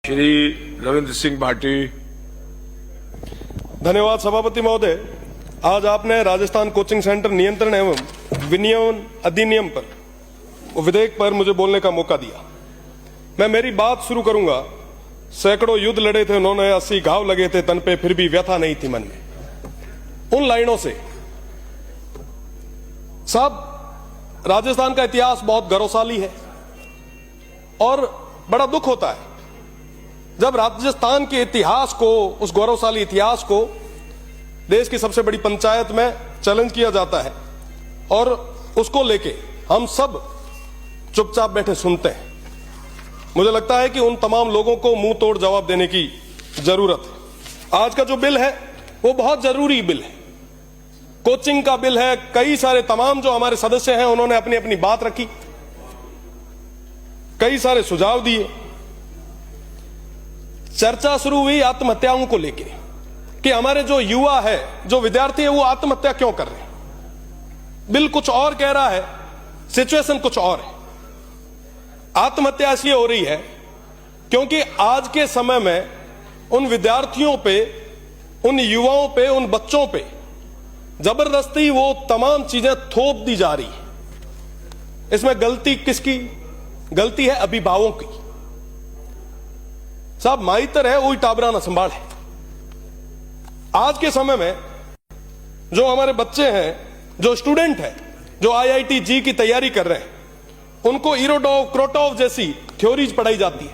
श्री रविंद्र सिंह भाटी। धन्यवाद सभापति महोदय। आज आपने राजस्थान कोचिंग सेंटर नियंत्रण एवं विनियमन अधिनियम पर विधेयक पर मुझे बोलने का मौका दिया। मैं मेरी बात शुरू करूंगा। सैकड़ों युद्ध लड़े थे उन्होंने, 80 घाव लगे थे तन पे, फिर भी व्यथा नहीं थी मन में। उन लाइनों से साहब, राजस्थान का इतिहास बहुत गौरवशाली है और बड़ा दुख होता है जब राजस्थान के इतिहास को, उस गौरवशाली इतिहास को देश की सबसे बड़ी पंचायत में चैलेंज किया जाता है और उसको लेके हम सब चुपचाप बैठे सुनते हैं। मुझे लगता है कि उन तमाम लोगों को मुंह तोड़ जवाब देने की जरूरत है। आज का जो बिल है वो बहुत जरूरी बिल है, कोचिंग का बिल है। कई सारे तमाम जो हमारे सदस्य हैं उन्होंने अपनी अपनी बात रखी, कई सारे सुझाव दिए। चर्चा शुरू हुई आत्महत्याओं को लेके कि हमारे जो युवा है, जो विद्यार्थी है, वो आत्महत्या क्यों कर रहे हैं। बिल कुछ और कह रहा है, सिचुएशन कुछ और है। आत्महत्या इसलिए हो रही है क्योंकि आज के समय में उन विद्यार्थियों पे, उन युवाओं पे, उन बच्चों पे जबरदस्ती वो तमाम चीजें थोप दी जा रही है। इसमें गलती किसकी? गलती है अभिभावकों की। साहब, माइतर है वही टाबरा ना संभाल है। आज के समय में जो हमारे बच्चे हैं, जो स्टूडेंट हैं, जो IIT जी की तैयारी कर रहे हैं, उनको इरोडोव, क्रोटोव जैसी थ्योरीज पढ़ाई जाती है।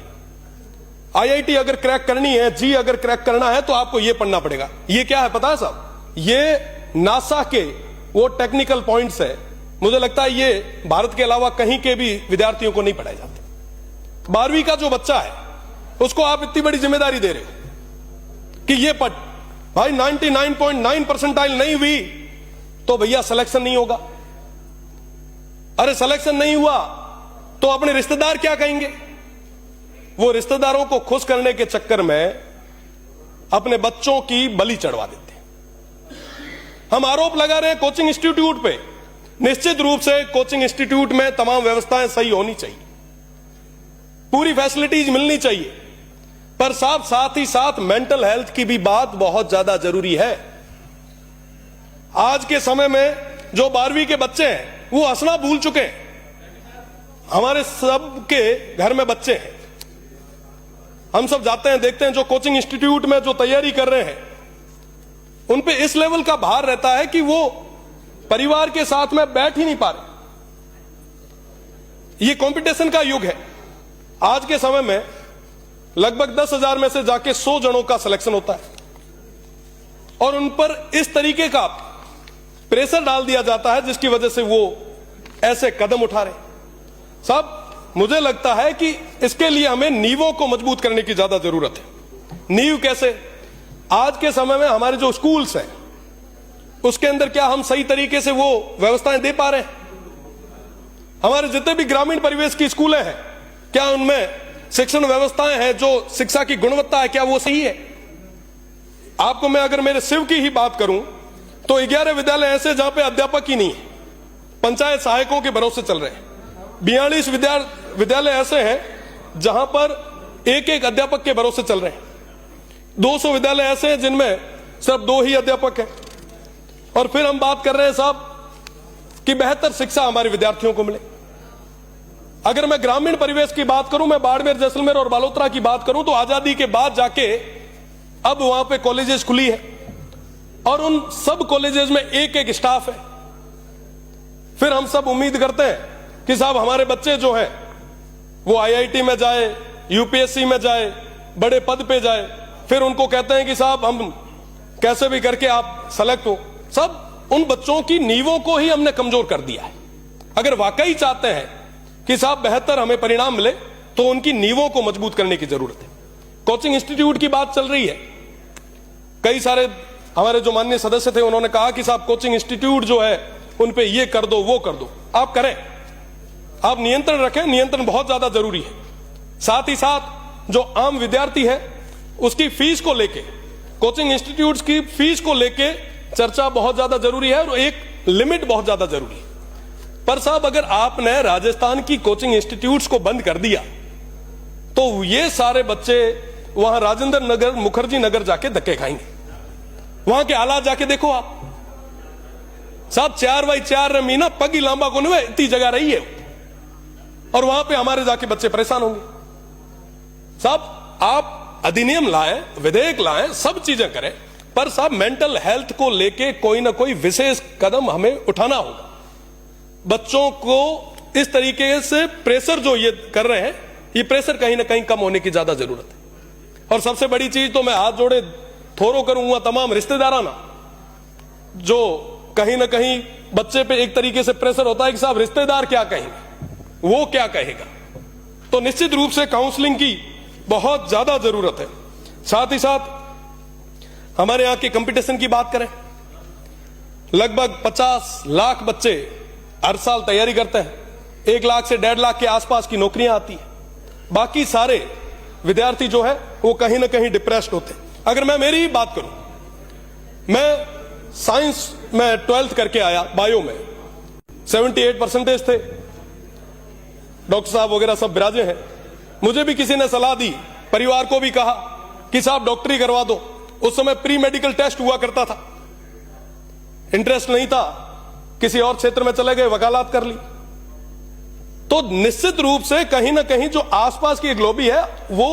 IIT अगर क्रैक करनी है, जी अगर क्रैक करना है तो आपको यह पढ़ना पड़ेगा। ये क्या है पता है साहब? ये नासा के वो टेक्निकल पॉइंट्स है। मुझे लगता है ये भारत के अलावा कहीं के भी विद्यार्थियों को नहीं पढ़ाए जाते। 12वीं का जो बच्चा है उसको आप इतनी बड़ी जिम्मेदारी दे रहे हो कि ये पढ़। भाई 99.9 परसेंटाइल नहीं हुई तो भैया सिलेक्शन नहीं होगा। अरे सिलेक्शन नहीं हुआ तो अपने रिश्तेदार क्या कहेंगे? वो रिश्तेदारों को खुश करने के चक्कर में अपने बच्चों की बलि चढ़वा देते हैं। हम आरोप लगा रहे हैं कोचिंग इंस्टीट्यूट पे। निश्चित रूप से कोचिंग इंस्टीट्यूट में तमाम व्यवस्थाएं सही होनी चाहिए, पूरी फैसिलिटीज मिलनी चाहिए, पर साथ ही साथ मेंटल हेल्थ की भी बात बहुत ज्यादा जरूरी है। आज के समय में जो 12वीं के बच्चे हैं वो हंसना भूल चुके हैं। हमारे सबके घर में बच्चे हैं, हम सब जाते हैं, देखते हैं जो कोचिंग इंस्टीट्यूट में जो तैयारी कर रहे हैं उन पे इस लेवल का भार रहता है कि वो परिवार के साथ में बैठ ही नहीं पा रहे। ये कंपटीशन का युग है। आज के समय में लगभग 10,000 में से जाके 100 जनों का सिलेक्शन होता है और उन पर इस तरीके का प्रेशर डाल दिया जाता है जिसकी वजह से वो ऐसे कदम उठा रहे। साहब, मुझे लगता है कि इसके लिए हमें नींवों को मजबूत करने की ज्यादा जरूरत है। नींव कैसे? आज के समय में हमारे जो स्कूल्स हैं उसके अंदर क्या हम सही तरीके से वो व्यवस्थाएं दे पा रहे हैं? हमारे जितने भी ग्रामीण परिवेश की स्कूलें हैं, क्या उनमें शिक्षण व्यवस्थाएं हैं, जो शिक्षा की गुणवत्ता है, क्या वो सही है? आपको मैं अगर मेरे शिव की ही बात करूं तो 11 विद्यालय ऐसे जहां पे अध्यापक ही नहीं है, पंचायत सहायकों के भरोसे चल रहे हैं। 42 विद्यालय ऐसे हैं जहां पर एक अध्यापक के भरोसे चल रहे हैं। 200 विद्यालय ऐसे हैं जिनमें सिर्फ 2 ही अध्यापक हैं। और फिर हम बात कर रहे हैं साहब कि बेहतर शिक्षा हमारे विद्यार्थियों को मिले। अगर मैं ग्रामीण परिवेश की बात करूं, मैं बाड़मेर, जैसलमेर और बालोतरा की बात करूं, तो आजादी के बाद जाके अब वहां पे कॉलेजेस खुली है और उन सब कॉलेजेस में एक स्टाफ है। फिर हम सब उम्मीद करते हैं कि साहब हमारे बच्चे जो हैं वो IIT में जाए, UPSC में जाए, बड़े पद पे जाए। फिर उनको कहते हैं कि साहब हम कैसे भी करके आप सेलेक्ट हो। सब उन बच्चों की नींवों को ही हमने कमजोर कर दिया है। अगर वाकई चाहते हैं कि साहब बेहतर हमें परिणाम मिले तो उनकी नींवों को मजबूत करने की जरूरत है। कोचिंग इंस्टीट्यूट की बात चल रही है। कई सारे हमारे जो माननीय सदस्य थे उन्होंने कहा कि साहब कोचिंग इंस्टीट्यूट जो है उन पे ये कर दो, वो कर दो। आप करें, आप नियंत्रण रखें, नियंत्रण बहुत ज्यादा जरूरी है। साथ ही साथ जो आम विद्यार्थी है उसकी फीस को लेके, कोचिंग इंस्टीट्यूट्स की फीस को लेके चर्चा बहुत ज्यादा जरूरी है और एक लिमिट बहुत ज्यादा जरूरी है। पर साहब अगर आपने राजस्थान की कोचिंग इंस्टीट्यूट्स को बंद कर दिया तो ये सारे बच्चे वहां राजेंद्र नगर, मुखर्जी नगर जाके धक्के खाएंगे। वहां के हालात जाके देखो आप साहब, 4x4 मीना पगी लांबा को नहीं इतनी जगह रही है, और वहां पे हमारे जाके बच्चे परेशान होंगे। साहब आप अधिनियम लाएं, विधेयक लाएं, सब चीजें करें, पर साहब मेंटल हेल्थ को लेके कोई ना कोई विशेष कदम हमें उठाना होगा। बच्चों को इस तरीके से प्रेशर जो ये कर रहे हैं, ये प्रेशर कहीं ना कहीं कम होने की ज्यादा जरूरत है। और सबसे बड़ी चीज तो मैं हाथ जोड़े थोरो करूंगा तमाम रिश्तेदाराना, जो कहीं ना कहीं बच्चे पे एक तरीके से प्रेशर होता है कि साहब रिश्तेदार क्या कहेंगे, वो क्या कहेगा। तो निश्चित रूप से काउंसलिंग की बहुत ज्यादा जरूरत है। साथ ही साथ हमारे यहां के कंपटीशन की बात करें, लगभग 50 लाख बच्चे हर साल तैयारी करते हैं, 1 लाख से 1.5 लाख के आसपास की नौकरियां आती है। बाकी सारे विद्यार्थी जो है वो कहीं ना कहीं डिप्रेस्ड होते हैं। अगर मैं मेरी ही बात करूं, मैं साइंस में 12th करके आया, बायो में 78% थे, डॉक्टर साहब वगैरह सब बिराजे हैं। मुझे भी किसी ने सलाह दी, परिवार को भी कहा कि साहब डॉक्टरी करवा दो। उस समय प्री मेडिकल टेस्ट हुआ करता था, इंटरेस्ट नहीं था, किसी और क्षेत्र में चले गए, वकालत कर ली। तो निश्चित रूप से कहीं ना कहीं जो आसपास की एक लॉबी है वो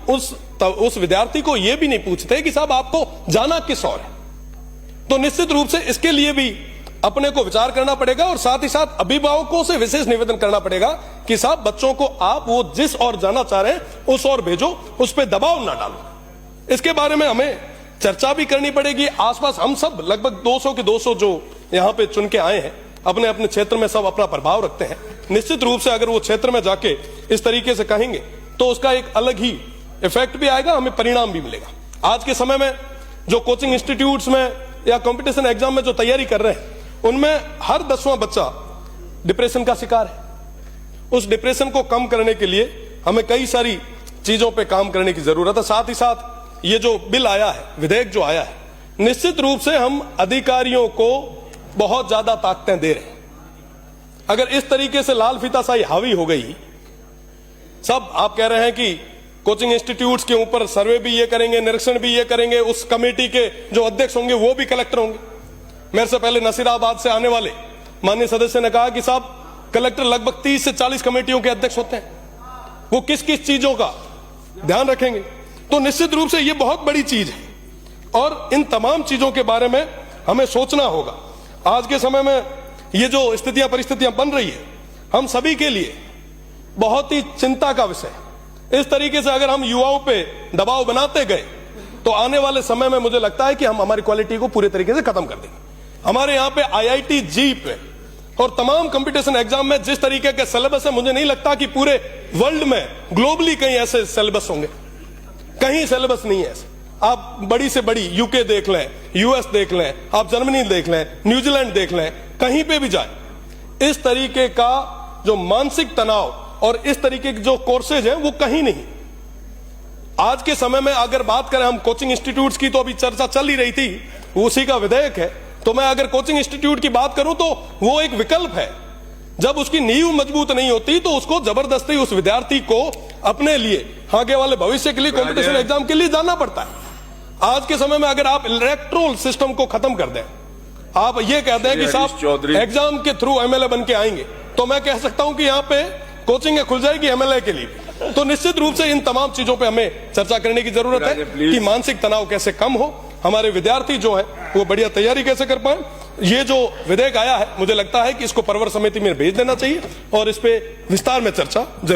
उस विद्यार्थी को यह भी नहीं पूछते कि साहब आपको जाना किस और है। तो निश्चित रूप से इसके लिए भी अपने को विचार करना पड़ेगा, और साथ ही साथ अभिभावकों से विशेष निवेदन करना पड़ेगा कि साहब बच्चों को आप वो जिस और जाना चाह रहे हैं उस और भेजो, उस पर दबाव ना डालो। इसके बारे में हमें चर्चा भी करनी पड़ेगी। आसपास हम सब लगभग 200 के 200 जो यहां पे चुन के आए हैं, अपने अपने क्षेत्र में सब अपना प्रभाव रखते हैं। निश्चित रूप से अगर वो क्षेत्र में जाके इस तरीके से कहेंगे तो उसका एक अलग ही इफेक्ट भी आएगा, हमें परिणाम भी मिलेगा। आज के समय में जो कोचिंग इंस्टीट्यूट्स में या कंपटीशन एग्जाम में जो तैयारी कर रहे हैं, उनमें हर 10वां बच्चा डिप्रेशन का शिकार है। उस डिप्रेशन को कम करने के लिए हमें कई सारी चीजों पे काम करने की जरूरत है। साथ ही साथ ये जो बिल आया है, विधेयक जो आया है, निश्चित रूप से हम अधिकारियों को बहुत ज्यादा ताकतें दे रहे हैं। अगर इस तरीके से लाल फीताशाही हावी हो गई, सब आप कह रहे हैं कि कोचिंग इंस्टीट्यूट्स के ऊपर सर्वे भी ये करेंगे, निरीक्षण भी ये करेंगे, उस कमेटी के जो अध्यक्ष होंगे वो भी कलेक्टर होंगे। मेरे से पहले नसीराबाद से आने वाले माननीय सदस्य ने कहा कि साहब कलेक्टर लगभग 30 से 40 कमेटियों के अध्यक्ष होते हैं, वो किस किस चीजों का ध्यान रखेंगे। तो निश्चित रूप से ये बहुत बड़ी चीज है, और इन तमाम चीजों के बारे में हमें सोचना होगा। आज के समय में ये जो स्थितियां परिस्थितियां बन रही है, हम सभी के लिए बहुत ही चिंता का विषय है। इस तरीके से अगर हम युवाओं पे दबाव बनाते गए तो आने वाले समय में मुझे लगता है कि हम हमारी क्वालिटी को पूरे तरीके से खत्म कर देंगे। हमारे यहाँ पे IIT जी पे और तमाम कंपटीशन एग्जाम में जिस तरीके के सिलेबस है, मुझे नहीं लगता कि पूरे वर्ल्ड में ग्लोबली कहीं ऐसे सिलेबस होंगे। कहीं सिलेबस नहीं है ऐसे। आप बड़ी से बड़ी यूके देख लें, यूएस देख लें, आप जर्मनी देख लें, न्यूजीलैंड देख लें, कहीं पे भी जाए, इस तरीके का जो मानसिक तनाव और इस तरीके के जो कोर्सेज हैं वो कहीं नहीं। आज के समय में अगर बात करें हम कोचिंग इंस्टीट्यूट्स की, तो अभी चर्चा चल ही रही थी, उसी का विधेयक है। तो मैं अगर कोचिंग इंस्टीट्यूट की बात करूं तो वो एक विकल्प है। जब उसकी नींव मजबूत नहीं होती तो उसको जबरदस्ती उस विद्यार्थी को अपने लिए आगे वाले भविष्य के लिए कंपटीशन एग्जाम के लिए जाना पड़ता है। आज के समय में अगर आप इलेक्ट्रोल सिस्टम को खत्म कर दें, आप ये कह दें कि साहब एग्जाम के थ्रू MLA बन के आएंगे, तो मैं कह सकता हूं कि यहाँ पे कोचिंग खुल जाएगी MLA के लिए। तो निश्चित रूप से इन तमाम चीजों पे हमें चर्चा करने की जरूरत है कि मानसिक तनाव कैसे कम हो, हमारे विद्यार्थी जो है वो बढ़िया तैयारी कैसे कर पाए। ये जो विधेयक आया है, मुझे लगता है कि इसको परवर समिति में भेज देना चाहिए और इस पे विस्तार में चर्चा जरूर